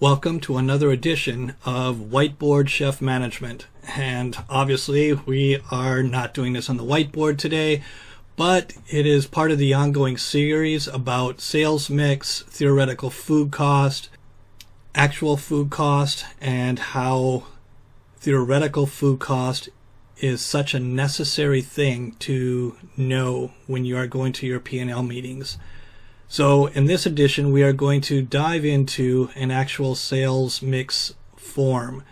Welcome to another edition of Whiteboard Chef Management. And obviously we are not doing this on the whiteboard today, but it is part of the ongoing series about sales mix, theoretical food cost, actual food cost, and how theoretical food cost is such a necessary thing to know when you are going to your P&L meetings. So in this edition, we are going to dive into an actual sales mix form,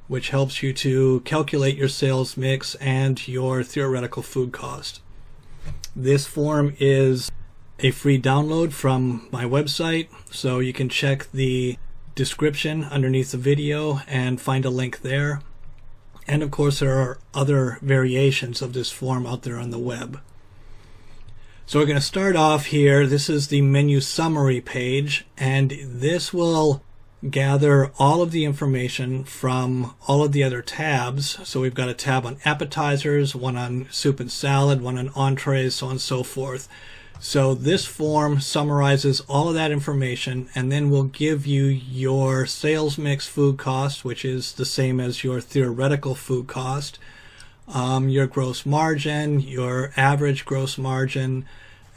which helps you to calculate your sales mix and your theoretical food cost. This form is a free download from my website, so you can check the description underneath the video and find a link there. And of course, there are other variations of this form out there on the web. So we're going to start off here. This is the menu summary page, and this will gather all of the information from all of the other tabs. So we've got a tab on appetizers, one on soup and salad, one on entrees, so on and so forth. So this form summarizes all of that information and then will give you your sales mix food cost, which is the same as your theoretical food cost, your gross margin, your average gross margin,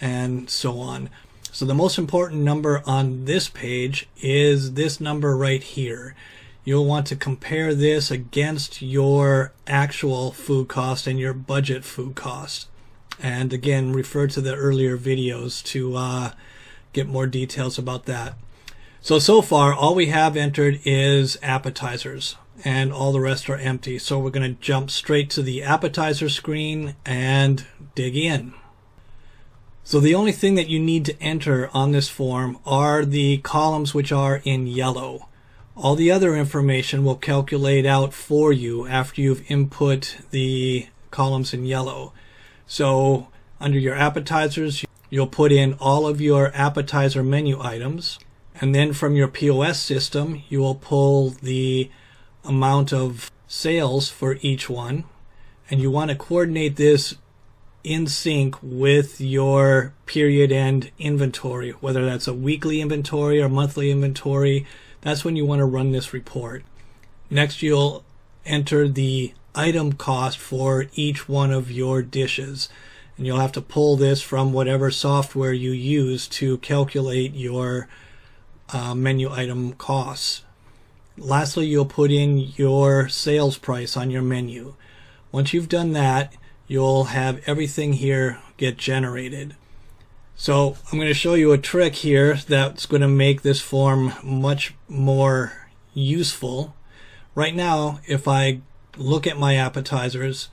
and so on. So the most important number on this page is this number right here. You'll want to compare this against your actual food cost and your budget food cost. And again, refer to the earlier videos to get more details about that. So far, all we have entered is appetizers, and all the rest are empty. So we're going to jump straight to the appetizer screen and dig in. So the only thing that you need to enter on this form are the columns which are in yellow. All the other information will calculate out for you after you've input the columns in yellow. So under your appetizers, you'll put in all of your appetizer menu items, and then from your POS system, you will pull the amount of sales for each one, and you want to coordinate this in sync with your period end inventory, whether that's a weekly inventory or monthly inventory. That's when you want to run this report. Next, you'll enter the item cost for each one of your dishes, and you'll have to pull this from whatever software you use to calculate your menu item costs. Lastly, you'll put in your sales price on your menu. Once you've done that, you'll have everything here get generated. So I'm going to show you a trick here that's going to make this form much more useful. Right now, if I look at my appetizers,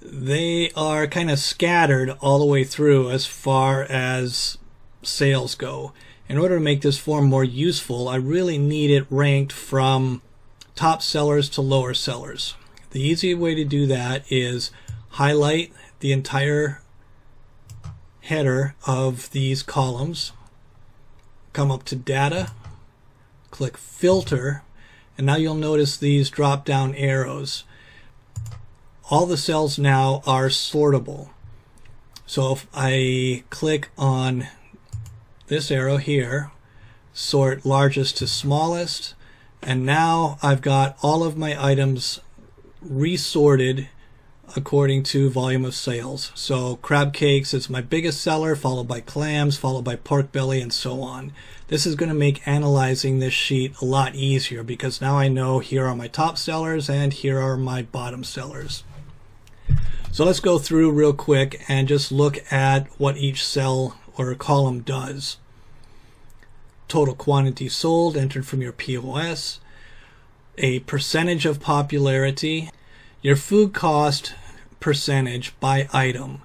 they are kind of scattered all the way through as far as sales go. In order to make this form more useful, I really need it ranked from top sellers to lower sellers. The easy way to do that is highlight the entire header of these columns, come up to Data, click Filter, and now you'll notice these drop down arrows. All the cells now are sortable. So if I click on this arrow here, sort largest to smallest, and now I've got all of my items resorted according to volume of sales. So crab cakes is my biggest seller, followed by clams, followed by pork belly, and so on. This is going to make analyzing this sheet a lot easier because now I know here are my top sellers and here are my bottom sellers. So let's go through real quick and just look at what each cell or column does. Total quantity sold entered from your POS, a percentage of popularity, your food cost percentage by item.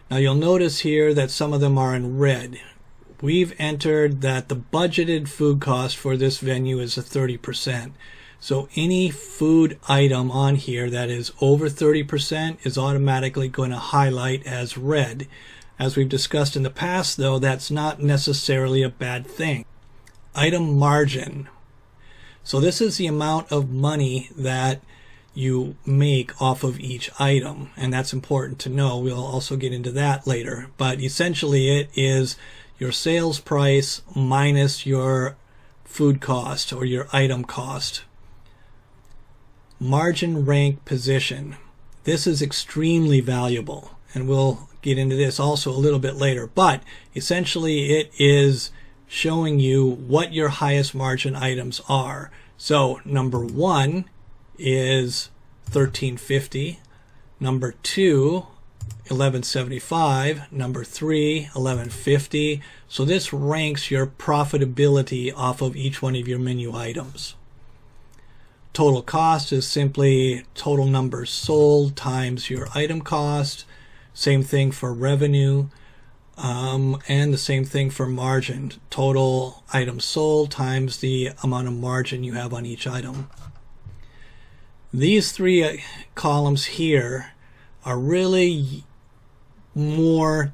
Now you'll notice here that some of them are in red. We've entered that the budgeted food cost for this venue is 30%. So any food item on here that is over 30% is automatically going to highlight as red. As we've discussed in the past, though, that's not necessarily a bad thing. Item margin. So this is the amount of money that you make off of each item, and that's important to know. We'll also get into that later, but essentially it is your sales price minus your food cost or your item cost. Margin rank position. This is extremely valuable, and we'll get into this also a little bit later, but essentially it is showing you what your highest margin items are. So number 1 is $13.50, number 2 $11.75, number 3 $11.50. So this ranks your profitability off of each one of your menu items. Total cost is simply total numbers sold times your item cost. Same thing for revenue, and the same thing for margin. Total items sold times the amount of margin you have on each item. These 3 columns here are really more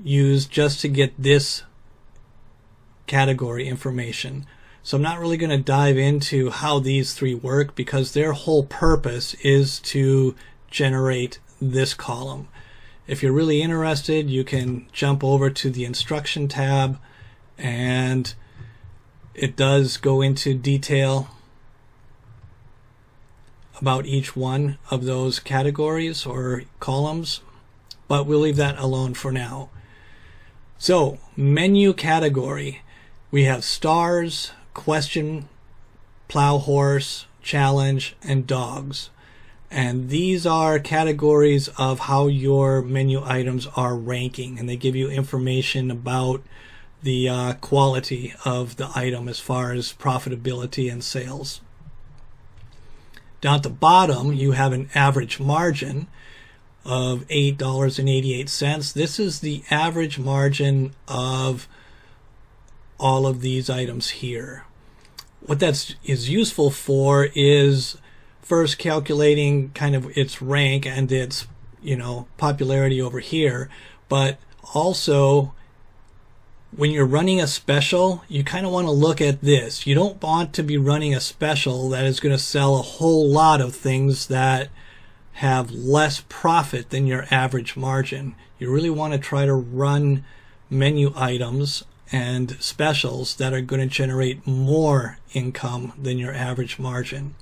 used just to get this category information. So I'm not really going to dive into how these 3 work, because their whole purpose is to generate this column. If you're really interested, you can jump over to the instruction tab, and it does go into detail about each one of those categories or columns, but we'll leave that alone for now. So, menu category. We have stars, question, plow horse, challenge, and dogs. And these are categories of how your menu items are ranking, and they give you information about the quality of the item as far as profitability and sales. Down at the bottom, you have an average margin of $8.88. This is the average margin of all of these items here. What that is useful for is first calculating kind of its rank and its, popularity over here, but also when you're running a special, you kind of want to look at this. You don't want to be running a special that is going to sell a whole lot of things that have less profit than your average margin. You really want to try to run menu items and specials that are going to generate more income than your average margin.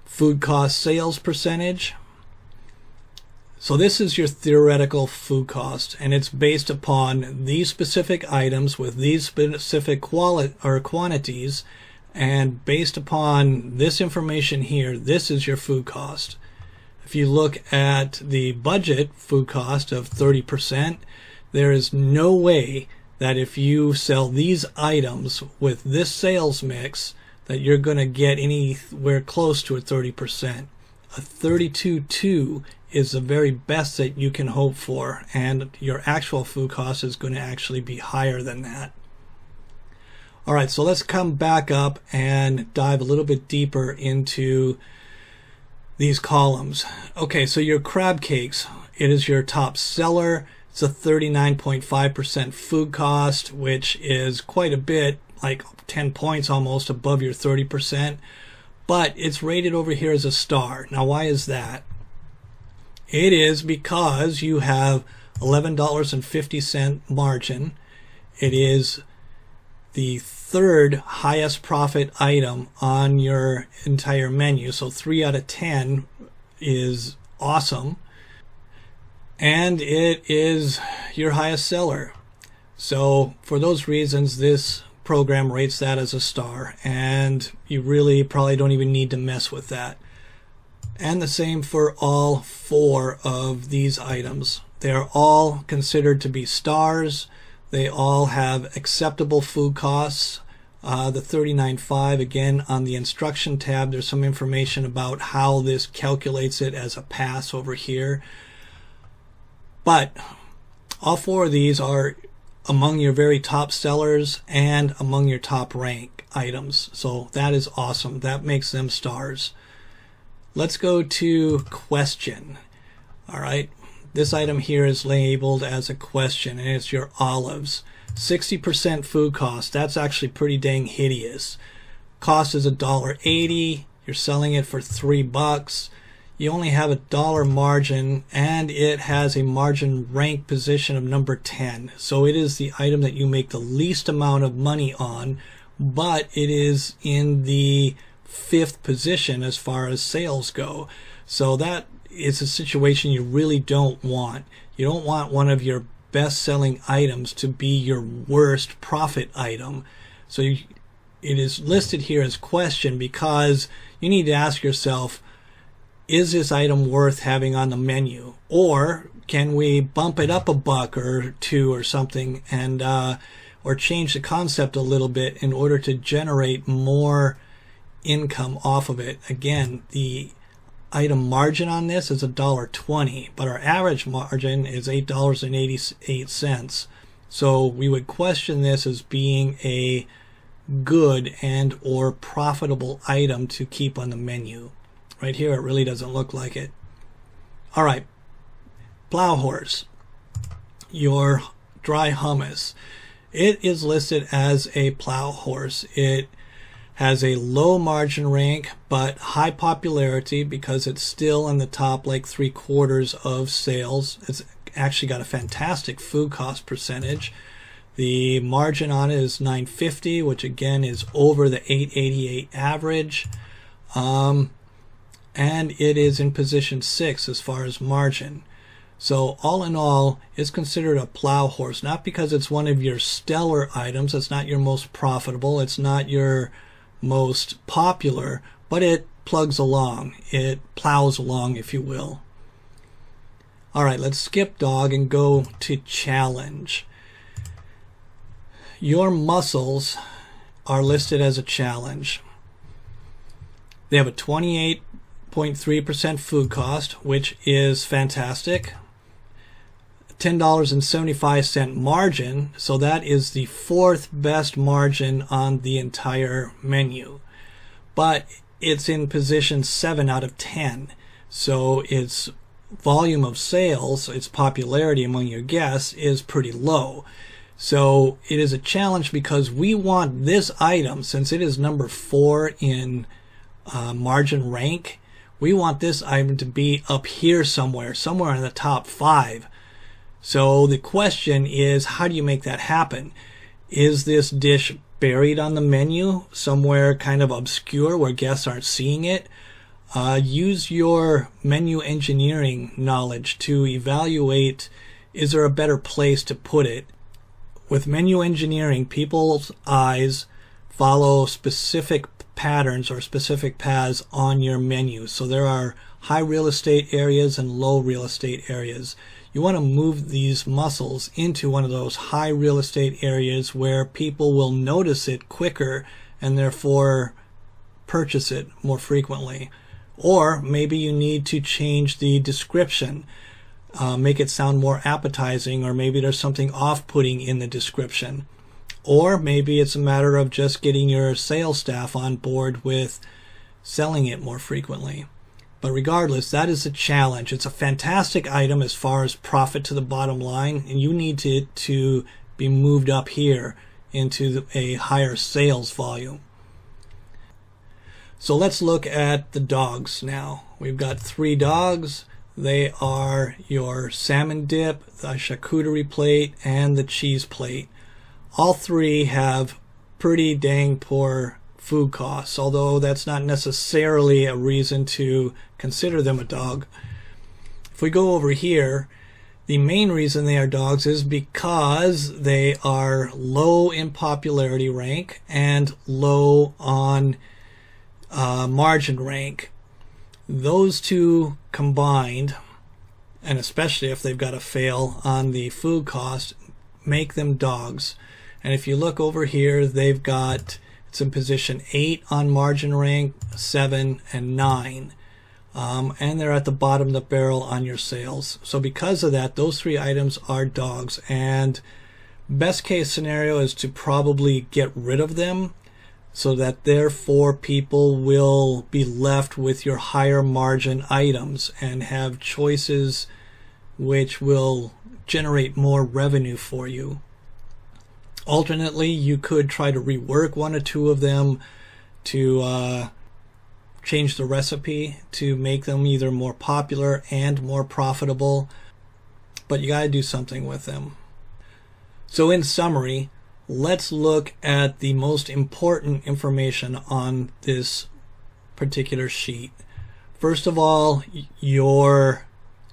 Food cost sales percentage. So this is your theoretical food cost, and it's based upon these specific items with these specific quantities, and based upon this information here, this is your food cost. If you look at the budget food cost of 30%, there is no way that if you sell these items with this sales mix that you're going to get anywhere close to a 30%. A 32.2 is the very best that you can hope for, and your actual food cost is going to actually be higher than that. Alright, so let's come back up and dive a little bit deeper into these columns. Okay, so your crab cakes, it is your top seller. It's a 39.5% food cost, which is quite a bit, like 10 points almost above your 30%, but it's rated over here as a star. Now, why is that? It is because you have $11.50 margin. It is the third highest profit item on your entire menu, so 3 out of 10 is awesome, and it is your highest seller. So for those reasons, this program rates that as a star, and you really probably don't even need to mess with that. And the same for all 4 of these items. They're all considered to be stars. They all have acceptable food costs. The 39.5, again, on the instruction tab, there's some information about how this calculates it as a pass over here. But all 4 of these are among your very top sellers and among your top rank items. So that is awesome. That makes them stars. Let's go to question. All right. This item here is labeled as a question, and it's your olives. 60% food cost. That's actually pretty dang hideous. Cost is $1.80. You're selling it for $3. you only have a dollar margin, and it has a margin rank position of number 10. So it is the item that you make the least amount of money on, but it is in the 5th position as far as sales go. So that is a situation you really don't want. You don't want one of your best-selling items to be your worst profit item. So it is listed here as question because you need to ask yourself, is this item worth having on the menu? Or can we bump it up a buck or two or something, and or change the concept a little bit in order to generate more income off of it? Again, the item margin on this is $1.20, but our average margin is $8.88. So we would question this as being a good and or profitable item to keep on the menu. Right here, it really doesn't look like it. All right, plow horse, your dry hummus. It is listed as a plow horse. It has a low margin rank, but high popularity because it's still in the top like 3/4 of sales. It's actually got a fantastic food cost percentage. The margin on it is $9.50, which again is over the $8.88 average. And it is in position 6 as far as margin. So all in all, it's considered a plow horse, not because it's one of your stellar items, it's not your most profitable, it's not your most popular, but it plugs along, it plows along, if you will. All right, let's skip dog and go to challenge. Your mussels are listed as a challenge. They have a 28.3% food cost, which is fantastic. $10.75 margin, so that is the 4th best margin on the entire menu. But it's in position 7 out of 10. So its volume of sales, its popularity among your guests is pretty low. So it is a challenge because we want this item, since it is number 4 in margin rank, we want this item to be up here somewhere in the top 5. So the question is, how do you make that happen? Is this dish buried on the menu somewhere kind of obscure where guests aren't seeing it? Use your menu engineering knowledge to evaluate, is there a better place to put it? With menu engineering, people's eyes follow specific patterns or specific paths on your menu. So there are high real estate areas and low real estate areas. You want to move these mussels into one of those high real estate areas where people will notice it quicker and therefore purchase it more frequently. Or maybe you need to change the description, make it sound more appetizing, or maybe there's something off-putting in the description. Or maybe it's a matter of just getting your sales staff on board with selling it more frequently. But regardless, that is a challenge. It's a fantastic item as far as profit to the bottom line, and you need it to be moved up here into a higher sales volume. So let's look at the dogs now. We've got 3 dogs. They are your salmon dip, the charcuterie plate, and the cheese plate. All 3 have pretty dang poor food costs, although that's not necessarily a reason to consider them a dog. If we go over here, the main reason they are dogs is because they are low in popularity rank and low on margin rank. Those two combined, and especially if they've got a fail on the food cost, make them dogs. And if you look over here, they've got, it's in position 8 on margin rank, 7 and 9. And they're at the bottom of the barrel on your sales. So because of that, those 3 items are dogs. And best case scenario is to probably get rid of them, so that therefore people will be left with your higher margin items and have choices which will generate more revenue for you. Alternately, you could try to rework 1 or 2 of them to change the recipe to make them either more popular and more profitable, but you got to do something with them. So in summary, let's look at the most important information on this particular sheet. First of all, your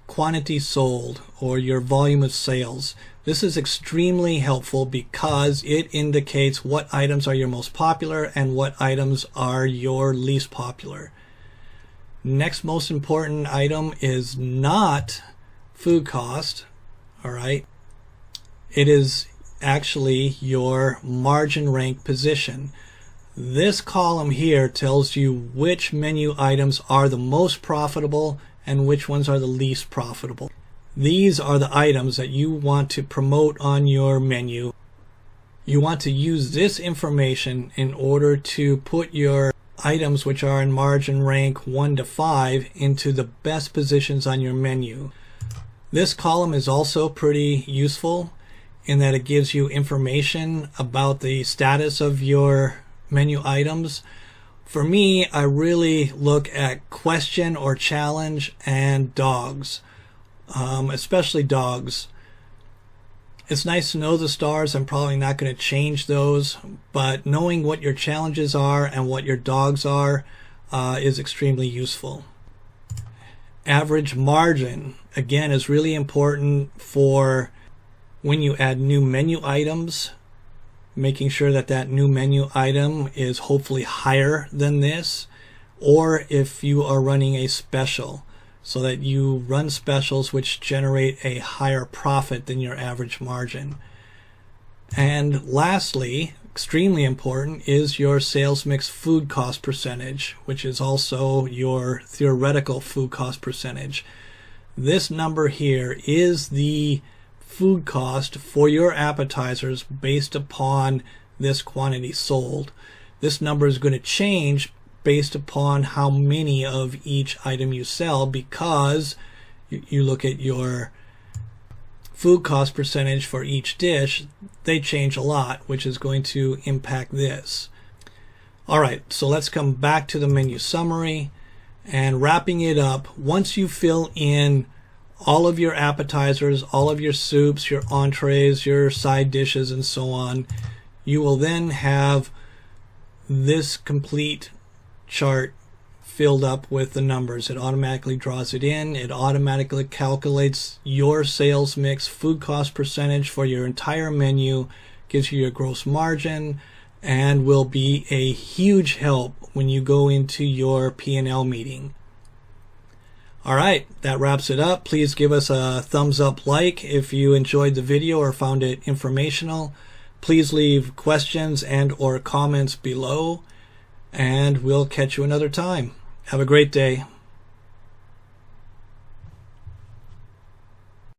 quantity sold, or your volume of sales. This is extremely helpful because it indicates what items are your most popular and what items are your least popular. Next most important item is not food cost, all right? It is actually your margin rank position. This column here tells you which menu items are the most profitable and which ones are the least profitable. These are the items that you want to promote on your menu. You want to use this information in order to put your items which are in margin rank 1 to 5 into the best positions on your menu. This column is also pretty useful in that it gives you information about the status of your menu items. For me, I really look at question or challenge and dogs, especially dogs. It's nice to know the stars. I'm probably not going to change those, but knowing what your challenges are and what your dogs are is extremely useful. Average margin, again, is really important for when you add new menu items, making sure that that new menu item is hopefully higher than this, or if you are running a special, so that you run specials which generate a higher profit than your average margin. And lastly, extremely important, is your sales mix food cost percentage, which is also your theoretical food cost percentage. This number here is the food cost for your appetizers based upon this quantity sold. This number is going to change based upon how many of each item you sell, because you look at your food cost percentage for each dish, they change a lot, which is going to impact this. Alright, so let's come back to the menu summary and wrapping it up. Once you fill in all of your appetizers, all of your soups, your entrees, your side dishes, and so on, you will then have this complete chart filled up with the numbers. It automatically draws it in. It automatically calculates your sales mix food cost percentage for your entire menu, gives you your gross margin, and will be a huge help when you go into your P&L meeting. Alright, that wraps it up. Please give us a thumbs up like if you enjoyed the video or found it informational. Please leave questions and or comments below, and we'll catch you another time. Have a great day.